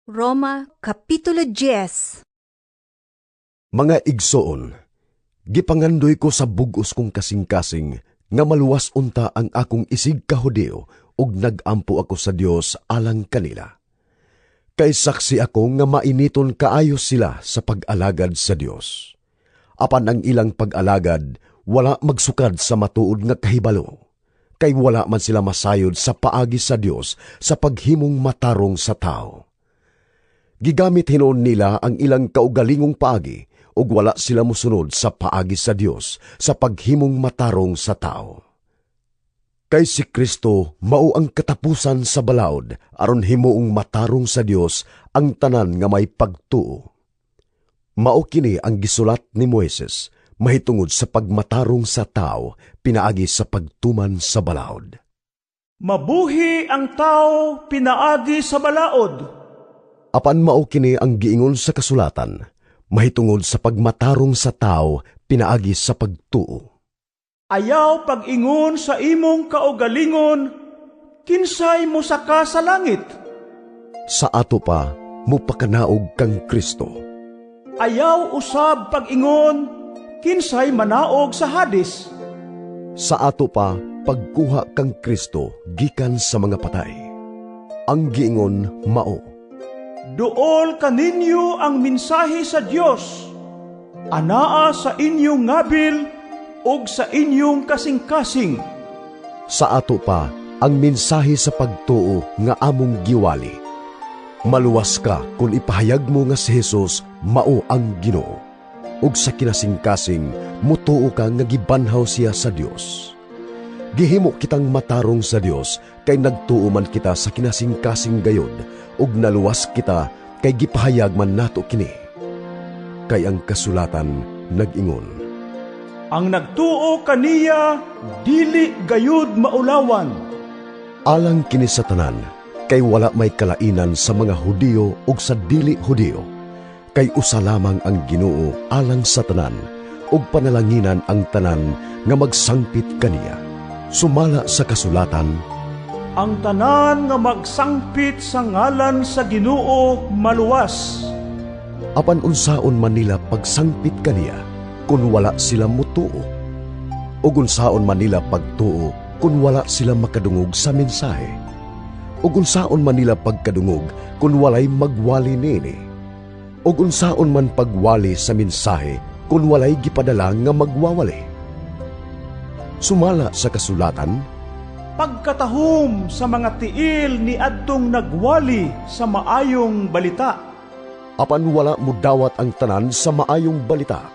Roma Kapitulo 10. Mga igsoon, gipangandoy ko sa bugos kong kasing-kasing nga maluwas unta ang akong isig kahudeo ug nagampo ako sa Dios alang kanila. Kay saksi ako nga mainiton kaayo sila sa pag-alagad sa Dios. Apan ang ilang pag-alagad wala magsukad sa matuod nga kahibalo, kay wala man sila masayod sa paagi sa Dios sa paghimong matarong sa tao. Gigamit hinuon nila ang ilang kaugalingong paagi ug wala sila musunod sa paagi sa Dios sa paghimong matarong sa tao. Kay si Kristo mao ang katapusan sa balaod aron himuong matarong sa Dios ang tanan nga may pagtuo. Mao kini ang gisulat ni Moises mahitungod sa pagmatarong sa tao pinaagi sa pagtuman sa balaod. Mabuhi ang tao pinaagi sa balaod. Apan mao kini ang giingon sa kasulatan, mahitungod sa pagmatarong sa tao pinaagi sa pagtuo. Ayaw pag-ingon sa imong kaugalingon, kinsay mo saka sa langit. Sa ato pa, mupakanaog kang Kristo. Ayaw usab pag-ingon, kinsay manaog sa Hades. Sa ato pa, pagkuha kang Kristo gikan sa mga patay. Ang giingon mao, Duol kaninyo ang mensahe sa Dios, anaa sa inyong ngabil ug sa inyong kasing-kasing. sa ato pa, ang mensahe sa pagtuo nga among giwali. Maluwas ka kung ipahayag mo nga si Jesus mao ang Ginoo. Ug sa kinasing-kasing, mutuo ka nga gibanhaw siya sa Dios. Gihimo kitang matarong sa Dios kay nagtuo man kita sa kinasing-kasing gayod ug naluwas kita kay gipahayag man nato kini. Kay ang kasulatan nag-ingon, Ang nagtuo kaniya dili gayud maulawan. alang kini sa tanan, kay wala may kalainan sa mga Hudiyo ug sa dili Hudiyo. Kay usa lamang ang Ginoo alang sa tanan, ug panalanginan ang tanan nga magsangpit kaniya. Sumala sa kasulatan, Ang tanan nga magsangpit sa ngalan sa Ginoo maluwas. apan unsaon man nila pagsangpit kaniya, kung wala sila mutuo. Ug unsaon man nila pagtuo, kung wala sila makadungog sa mensahe. Ug unsaon man nila pagkadungog, kung walay magwali nini. Ug unsaon man pagwali sa mensahe, kung walay gipadala nga magwawali. Sumala sa kasulatan, Pagkatahom sa mga tiil ni adtong nagwali sa maayong balita. apan wala mo dawat ang tanan sa maayong balita.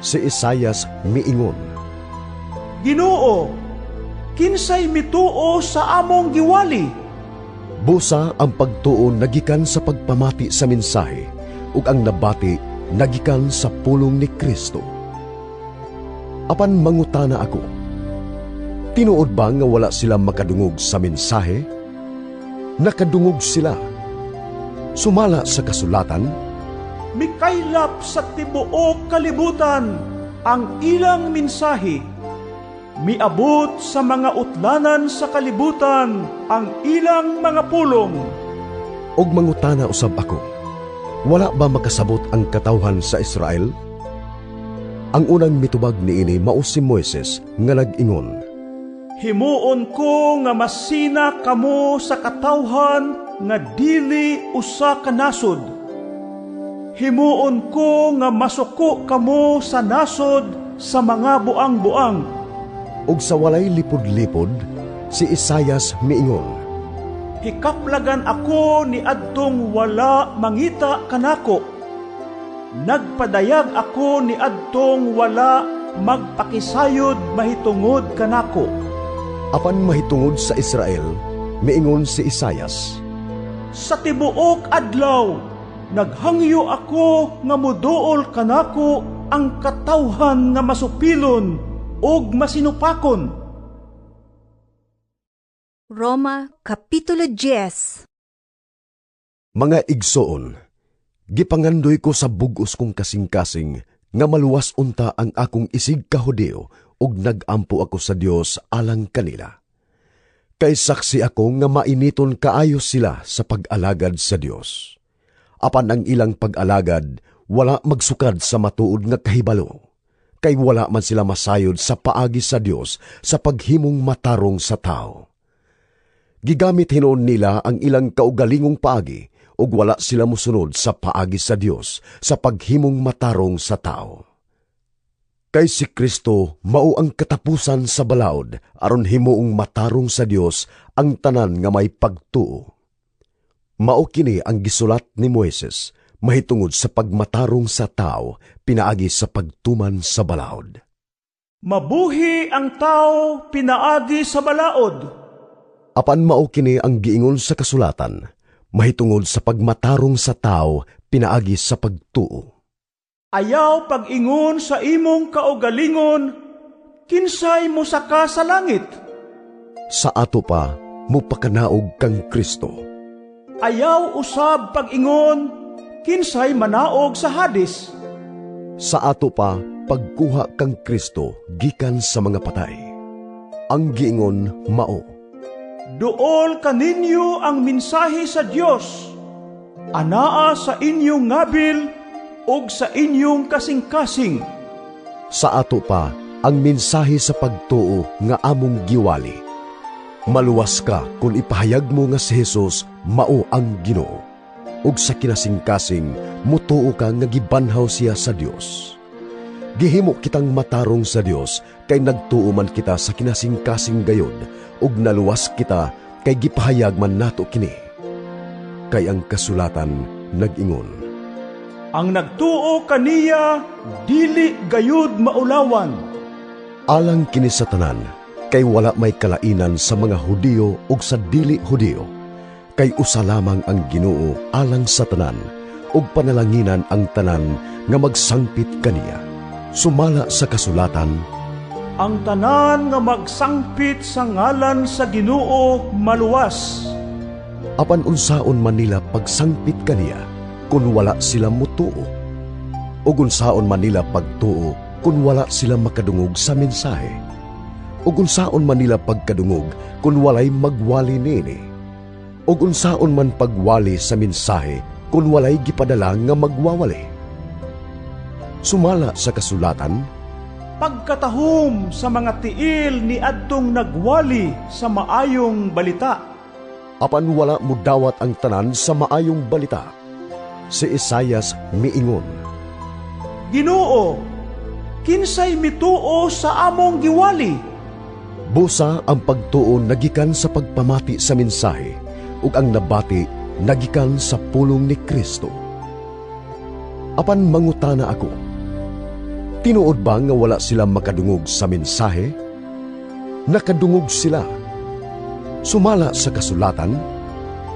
Si Isaias miingon, Ginoo, kinsay mituo sa among giwali? busa ang pagtuo nagikan sa pagpamati sa mensahe, ug ang nabati nagikan sa pulong ni Kristo. Apan mangutana ako, tinuod ba nga wala sila makadungog sa mensahe? Nakadungog sila. Sumala sa kasulatan, Mikaylap sa tibuok kalibutan ang ilang mensahe. Miabot sa mga utlanan sa kalibutan ang ilang mga pulong. og mangutana usab ako, wala ba makasabot ang katawhan sa Israel? Ang unang mitubag niini mao si Moises nga nag-ingon, Himuon ko nga masina kamo sa katawhan nga dili usa ka nasod. Himuon ko nga masuko kamo sa nasod sa mga buang-buang. og sa walay lipod-lipod, si Isaias miingon, Hikaplagan ako ni adtong wala mangita kanako. Nagpadayag ako ni adtong wala magpakisayod mahitungod kanako. apan mahitungod sa Israel, miingon si Isaias, Sa tibuok adlaw, naghangyo ako nga muduol kanako ang katawhan nga masupilon ug masinupakon. Roma Kapitulo 10. mga igsoon, gipangandoy ko sa bugos kong kasing-kasing nga maluwas unta ang akong isig kahudeo ug nagampo ako sa Dios alang kanila. Kay saksi ako nga mainiton kaayo sila sa pag-alagad sa Dios. Apan ang ilang pag-alagad, wala magsukad sa matuod nga kahibalo. Kay wala man sila masayod sa paagi sa Dios sa paghimong matarong sa tao. Gigamit hinuon nila ang ilang kaugalingong paagi ug wala sila musunod sa paagi sa Dios sa paghimong matarong sa tao. Kay si Kristo mao ang katapusan sa balaod aron himuong matarong sa Dios ang tanan nga may pagtuo. Mao kini ang gisulat ni Moises mahitungod sa pagmatarong sa tao pinaagi sa pagtuman sa balaod. Mabuhi ang tao pinaagi sa balaod. Apan mao kini ang giingon sa kasulatan mahitungod sa pagmatarong sa tao pinaagi sa pagtuo. Ayaw pag-ingon sa imong kaugalingon, kinsay mo saka sa langit. Sa ato pa, mupakanaog kang Kristo. Ayaw usab pag-ingon, kinsay manaog sa Hades. Sa ato pa, pagkuha kang Kristo gikan sa mga patay. Ang giingon mao, Duol kaninyo ang mensahe sa Dios, anaa sa inyong ngabil og sa inyong kasing-kasing. sa ato pa ang mensahe sa pagtuo nga among giwali. Maluwas ka kung ipahayag mo nga si Jesus mao ang Ginoo. Ug sa kinasing-kasing, mutuo ka nga gibanhaw siya sa Dios. Gihimo kitang matarong sa Dios kay nagtuo man kita sa kinasing-kasing gayod ug naluwas kita kay gipahayag man nato kini. Kay ang kasulatan nag-ingon, Ang nagtuo kaniya, dili gayud maulawan. alang kini sa tanan, kay wala may kalainan sa mga Hudiyo ug sa dili Hudiyo. Kay usa lamang ang Ginoo alang sa tanan, ug panalanginan ang tanan nga magsangpit kaniya. Sumala sa kasulatan, Ang tanan nga magsangpit sa ngalan sa Ginoo maluwas. apan unsaon man nila pagsangpit kaniya, kung wala sila mutuo. Ug unsaon man nila pagtuo, kung wala sila makadungog sa mensahe. Ug unsaon man nila pagkadungog, kung walay magwali nini. Ug unsaon man pagwali sa mensahe, kung walay gipadala nga magwawali. Sumala sa kasulatan, Pagkatahom sa mga tiil ni adtong nagwali sa maayong balita. apan wala mo dawat ang tanan sa maayong balita. Si Isaias miingon, Ginoo, kinsay mituo sa among giwali? busa ang pagtuo nagikan sa pagpamati sa mensahe, ug ang nabati nagikan sa pulong ni Kristo. Apan mangutana ako, tinuod ba nga wala sila makadungog sa mensahe? Nakadungog sila. Sumala sa kasulatan,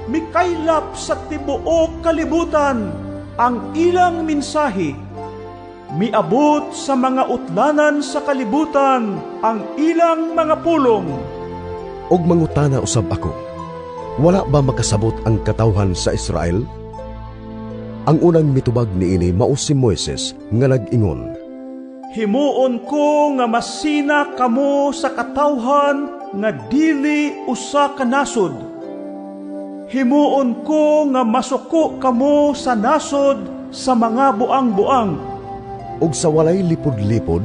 Mikaylap sa tibuok kalibutan ang ilang mensahe. Miabot sa mga utlanan sa kalibutan ang ilang mga pulong. og mangutana usab ako, wala ba makasabot ang katawhan sa Israel? Ang unang mitubag niini mao si Moises nga nag-ingon, Himuon ko nga masina kamo sa katawhan nga dili usa ka nasod. Himuon ko nga masuko kamo sa nasod sa mga buang-buang. og sa walay lipod-lipod,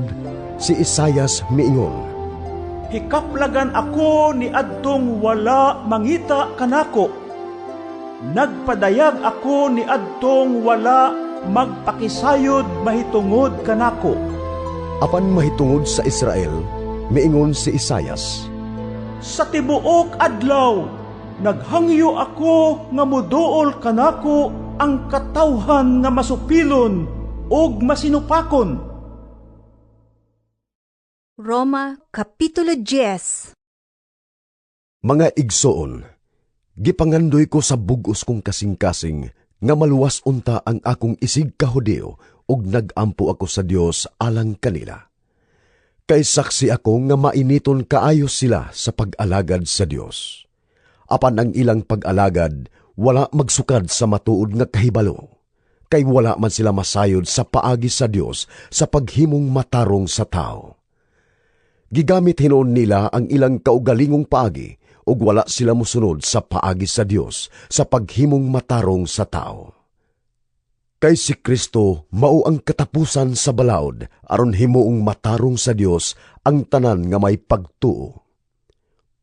si Isaias miingon, Hikaplagan ako ni adtong wala mangita kanako. Nagpadayag ako ni adtong wala magpakisayod mahitungod kanako. apan mahitungod sa Israel, miingon si Isaias, Sa tibuok adlaw, naghangyo ako nga muduol kanako ang katawhan nga masupilon ug masinupakon. Roma Kapitulo 10. mga igsoon, gipangandoy ko sa bugos kong kasing-kasing nga maluwas unta ang akong isig ka Hudeo ug nagampo ako sa Dios alang kanila. Kay saksi ako nga mainiton kaayos sila sa pag-alagad sa Dios. Apan ang ilang pag-alagad wala magsukad sa matuod nga kahibalo. Kay wala man sila masayod sa paagi sa Dios sa paghimong matarong sa tao. Gigamit hinuon nila ang ilang kaugalingong paagi ug wala sila musunod sa paagi sa Dios sa paghimong matarong sa tao. Kay si Kristo mao ang katapusan sa balaod aron himuong matarong sa Dios ang tanan nga may pagtuo.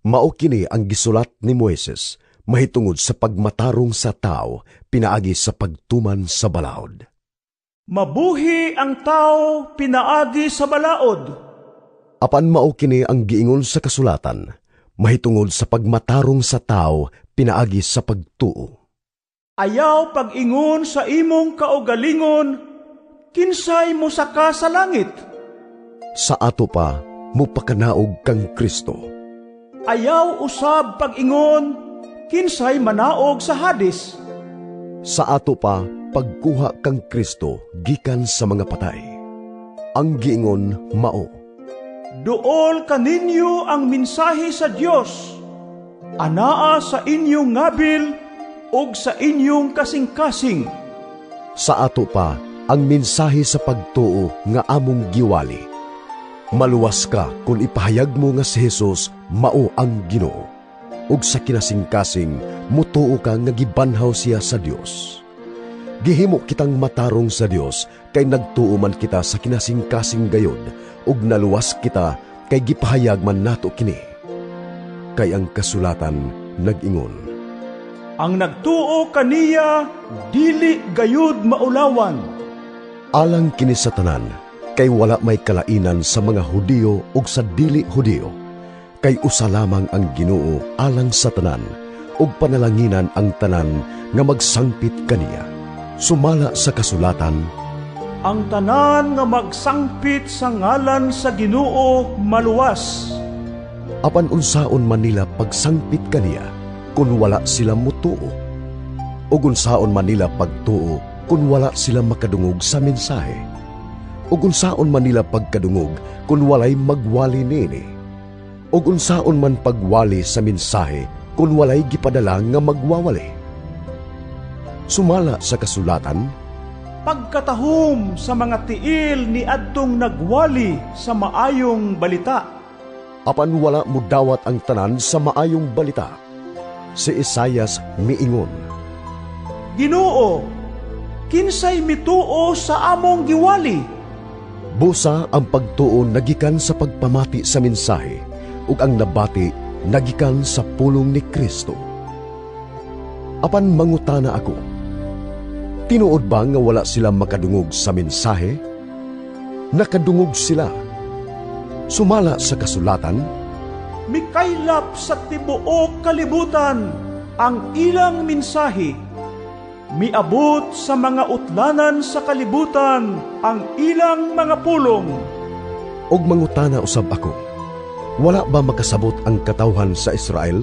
Mao kini ang gisulat ni Moises mahitungod sa pagmatarong sa tao pinaagi sa pagtuman sa balaod. Mabuhi ang tao pinaagi sa balaod. Apan mao kini ang giingon sa kasulatan mahitungod sa pagmatarong sa tao pinaagi sa pagtuo. Ayaw pag-ingon sa imong kaugalingon, kinsay mo saka sa langit. Sa ato pa, mupakanaog kang Kristo. Ayaw usab pag-ingon, kinsay manaog sa Hades. Sa ato pa, pagkuha kang Kristo gikan sa mga patay. Ang giingon mao, Duol kaninyo ang mensahe sa Dios, anaa sa inyong ngabil og sa inyong kasing-kasing. sa ato pa ang mensahe sa pagtuo nga among giwali. Maluwas ka kung ipahayag mo nga si Jesus mao ang Ginoo. Ug sa kinasing-kasing, mutuo ka nga gibanhaw siya sa Dios. Gihimo kitang matarong sa Dios kay nagtuo man kita sa kinasing-kasing gayod ug naluwas kita kay gipahayag man nato kini. Kay ang kasulatan nag-ingon, Ang nagtuo kaniya, dili gayud maulawan. alang kini sa tanan, kay wala may kalainan sa mga Hudiyo ug sa dili Hudiyo, kay usa lamang ang Ginoo alang sa tanan, ug panalanginan ang tanan nga magsangpit kaniya. Sumala sa kasulatan, Ang tanan nga magsangpit sa ngalan sa Ginoo maluwas. apan unsaon man nila pagsangpit kaniya, kung wala sila mutuo, ug unsaon man nila pagtuo kung wala sila makadungog sa mensahe, ug unsaon man nila pagkadungog kung walay magwali nini, ug unsaon man pagwali sa mensahe kung walay gipadala nga magwawali. Sumala sa kasulatan, Pagkatahom sa mga tiil ni adtong nagwali sa maayong balita. apan wala mo dawat ang tanan sa maayong balita. Si Isaias miingon, Ginoo, kinsay mituo sa among giwali? busa ang pagtuo nagikan sa pagpamati sa mensahe, ug ang nabati nagikan sa pulong ni Kristo. Apan mangutana ako, tinuod ba nga wala sila makadungog sa mensahe? Nakadungog sila. Sumala sa kasulatan, Mikaylap sa tibuok kalibutan ang ilang mensahe. Miabot sa mga utlanan sa kalibutan ang ilang mga pulong. og mangutana usab ako, wala ba makasabot ang katawhan sa Israel?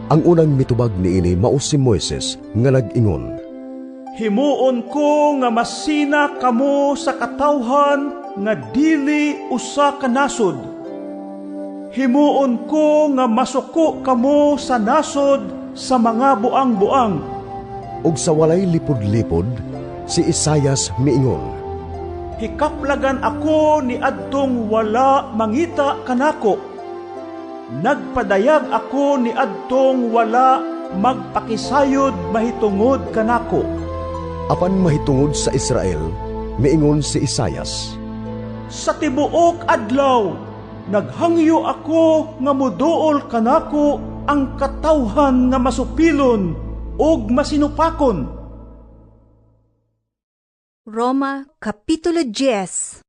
Ang unang mitubag niini mao si Moises nga nag-ingon, Himuon ko nga masina kamo sa katawhan nga dili usa ka nasod. Himuon ko nga masuko kamo sa nasod sa mga buang-buang. og sa walay lipod-lipod, si Isaias miingon, Hikaplagan ako ni adtong wala mangita kanako. Nagpadayag ako ni adtong wala magpakisayod mahitungod kanako. apan mahitungod sa Israel, miingon si Isaias, Sa tibuok adlaw, naghangyo ako nga muduol kanako ang katawhan nga masupilon ug masinupakon. Roma Kapitulo 10.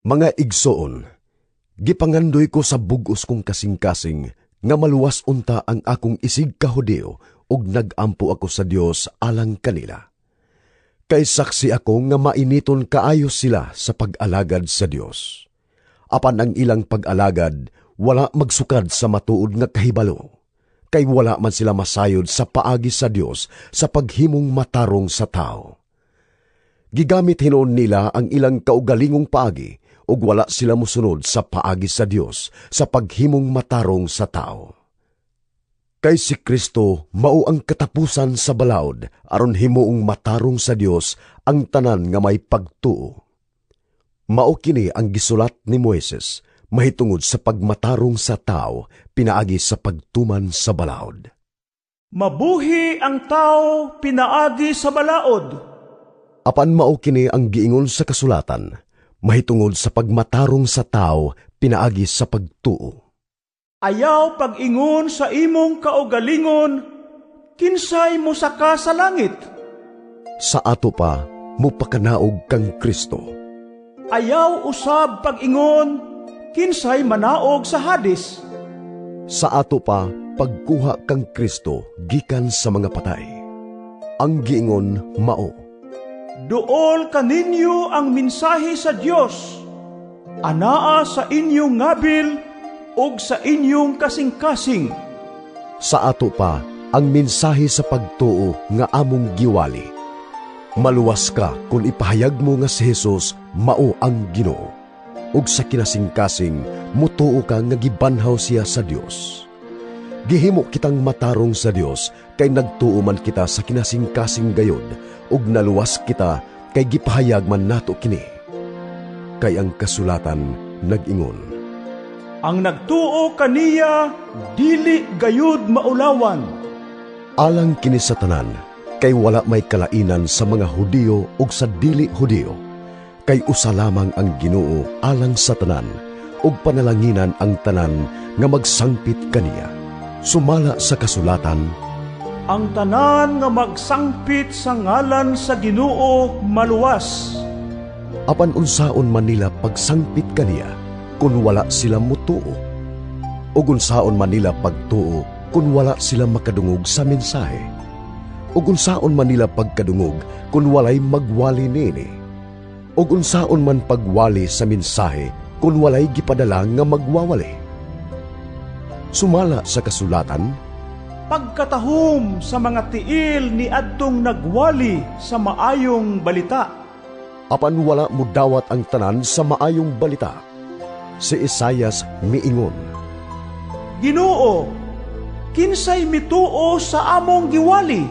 mga igsoon, gipangandoy ko sa bugos kong kasing-kasing nga maluwas unta ang akong isig ka Hudeo ug nagampo ako sa Dios alang kanila. Kay saksi ako nga mainiton kaayo sila sa pag-alagad sa Dios. Apan ang ilang pag-alagad wala magsukad sa matuod nga kahibalo, kay wala man sila masayod sa paagi sa Dios sa paghimong matarong sa tao. Gigamit hinuon nila ang ilang kaugalingong paagi ug wala sila musunod sa paagi sa Dios sa paghimong matarong sa tao. Kay si Kristo mao ang katapusan sa balaod aron himuong matarong sa Dios ang tanan nga may pagtuo. Mao kini ang gisulat ni Moises mahitungod sa pagmatarong sa tao pinaagi sa pagtuman sa balaod. Mabuhi ang tao pinaagi sa balaod. Apan mao kini ang giingon sa kasulatan, mahitungod sa pagmatarong sa tao pinaagi sa pagtuo. Ayaw pag-ingon sa imong kaugalingon, kinsay mo saka sa langit. Sa ato pa, mupakanaog kang Kristo. Ayaw usab pag-ingon, kinsay manaog sa Hades. Sa ato pa, pagkuha kang Kristo gikan sa mga patay. Ang giingon mao, Duol kaninyo ang mensahe sa Dios, anaa sa inyong ngabil ug sa inyong kasing-kasing. sa ato pa ang mensahe sa pagtuo nga among giwali. Maluwas ka kung ipahayag mo nga si Jesus mao ang Ginoo. Ug sa kinasing-kasing, mutuo ka nga gibanhaw siya sa Dios. Gihimo kitang matarong sa Dios, kay nagtuo man kita sa kinasing-kasing gayod, ug naluwas kita kay gipahayag man nato kini. Kay ang kasulatan nag-ingon, Ang nagtuo kaniya, dili gayud maulawan. alang kini sa tanan, kay wala may kalainan sa mga Hudiyo ug sa dili Hudiyo. Kay usa lamang ang Ginoo alang sa tanan, ug panalanginan ang tanan nga magsangpit kaniya. Sumala sa kasulatan, Ang tanan nga magsangpit sa ngalan sa Ginoo maluwas. apan unsaon man nila pagsangpit kaniya, kung wala sila mutuo. Ug unsaon man nila pagtuo, kung wala sila makadungog sa mensahe. Ug unsaon man nila pagkadungog, kung walay magwali nini. Ug unsaon man pagwali sa mensahe, kung walay gipadala nga magwawali. Sumala sa kasulatan, Pagkatahom sa mga tiil ni adtong nagwali sa maayong balita. apan wala mo dawat ang tanan sa maayong balita. Si Isaias miingon, Ginoo, kinsay mituo sa among giwali?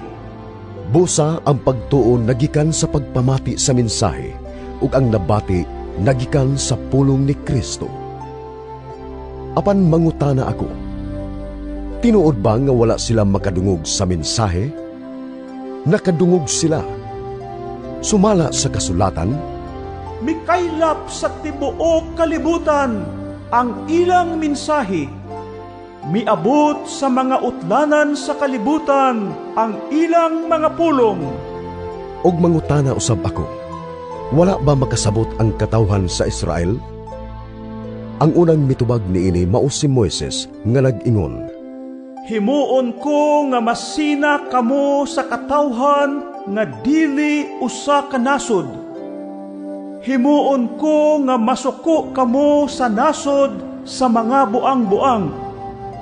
busa ang pagtuo nagikan sa pagpamati sa mensahe, ug ang nabati nagikan sa pulong ni Kristo. Apan mangutana ako, tinuod ba nga wala sila makadungog sa mensahe? Nakadungog sila. Sumala sa kasulatan, Mikaylap sa tibuok kalibutan ang ilang mensahe. Miabot sa mga utlanan sa kalibutan ang ilang mga pulong. og mangutana usab ako, wala ba makasabot ang katawhan sa Israel? Ang unang mitubag niini mao si Moises nga nag-ingon, Himuon ko nga masina kamo sa katawhan nga dili usa ka nasod. Himuon ko nga masuko kamo sa nasod sa mga buang-buang.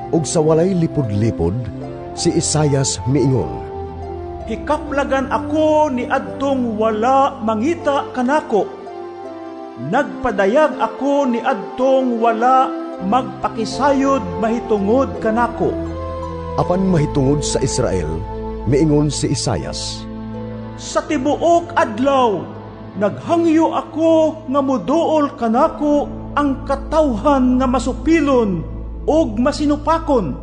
og sa walay lipod-lipod, si Isaias miingon, Hikaplagan ako ni adtong wala mangita kanako. Nagpadayag ako ni adtong wala magpakisayod mahitungod kanako. apan mahitungod sa Israel, miingon si Isaias, Sa tibuok adlaw, naghangyo ako nga muduol kanako ang katawhan nga masupilon ug masinupakon.